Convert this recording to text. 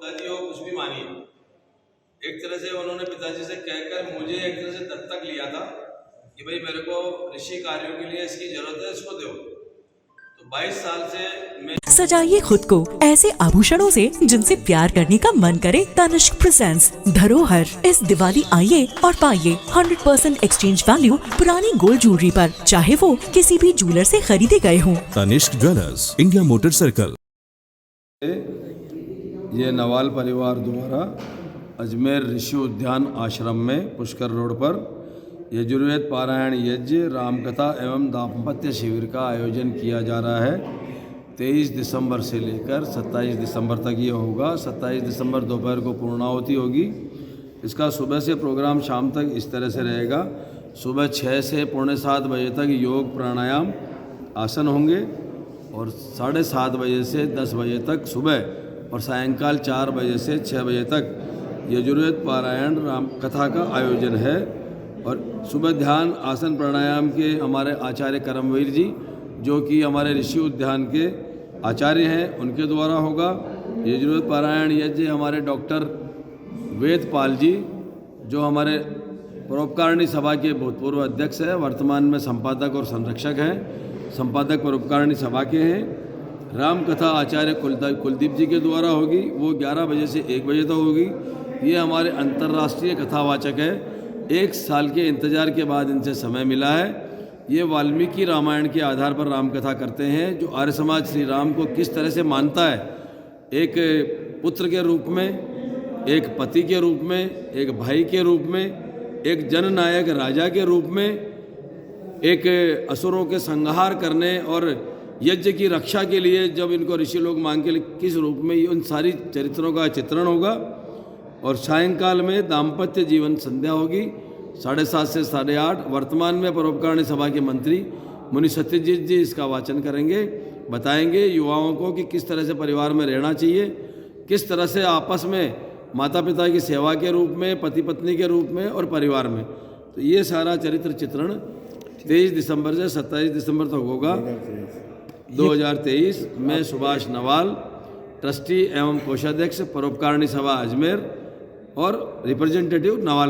पिताजी हो कुछ भी मानिए, एक तरह से उन्होंने पिताजी से कहकर मुझे एक तरह से दत्तक लिया था कि भाई मेरे को ऋषि कार्यों के लिए इसकी जरूरत है, इसको दो। तो 22 साल से मैं सजाइए खुद को ऐसे आभूषणों से जिनसे प्यार करने का मन करे। तनिष्क प्रेजेंट्स धरोहर। इस दिवाली आइए और पाइए 100% एक्सचेंज वैल्यू पुरानी गोल्ड ज्वेलरी पर, चाहे वो किसी भी ज्वेलर से खरीदे गए हों। Tanishq jewellers, India motor circle. ये नवाल परिवार द्वारा अजमेर ऋषि उद्यान आश्रम में पुष्कर रोड पर यजुर्वेद पारायण यज्ञ रामकथा एवं दाम्पत्य शिविर का आयोजन किया जा रहा है। 23 दिसंबर से लेकर 27 दिसंबर तक ये होगा। 27 दिसंबर दोपहर को पूर्णाहुति होगी। इसका सुबह से प्रोग्राम शाम तक इस तरह से रहेगा। सुबह 6 से पौने 7 बजे तक योग प्राणायाम आसन होंगे और 7:30 बजे से 10 बजे तक सुबह और सायंकाल 4 बजे से 6 बजे तक यजुर्वेद पारायण राम कथा का आयोजन है। और सुबह ध्यान आसन प्राणायाम के हमारे आचार्य करमवीर जी, जो कि हमारे ऋषि उद्यान के आचार्य हैं, उनके द्वारा होगा। यजुर्वेद पारायण यज्ञ हमारे डॉक्टर वेदपाल जी, जो हमारे परोपकारिणी सभा के भूतपूर्व अध्यक्ष हैं, वर्तमान में संपादक और संरक्षक हैं, संपादक परोपकारिणी सभा के हैं। राम कथा आचार्य कुलदीप जी के द्वारा होगी, वो 11 बजे से 1 बजे तक होगी। ये हमारे अंतर्राष्ट्रीय कथावाचक है। 1 साल के इंतजार के बाद इनसे समय मिला है। ये वाल्मीकि रामायण के आधार पर राम कथा करते हैं, जो आर्य समाज श्री राम को किस तरह से मानता है, एक पुत्र के रूप में, एक पति के रूप में, एक भाई के रूप में, एक जननायक राजा के रूप में, एक असुरों के संहार करने और यज्ञ की रक्षा के लिए जब इनको ऋषि लोग मांग के लिए किस रूप में, उन सारी चरित्रों का चित्रण होगा। और सायंकाल में दाम्पत्य जीवन संध्या होगी 7:30 से 8:30। वर्तमान में परोपकारिणी सभा के मंत्री मुनि सत्यजीत जी इसका वाचन करेंगे, बताएंगे युवाओं को कि किस तरह से परिवार में रहना चाहिए, किस तरह से आपस में माता पिता की सेवा के रूप में, पति पत्नी के रूप में और परिवार में। तो ये सारा चरित्र चित्रण 23 दिसंबर से 27 दिसंबर तक होगा 2023। मैं सुभाष नवाल, ट्रस्टी एवं कोषाध्यक्ष परोपकारिणी सभा अजमेर और रिप्रेजेंटेटिव नवाल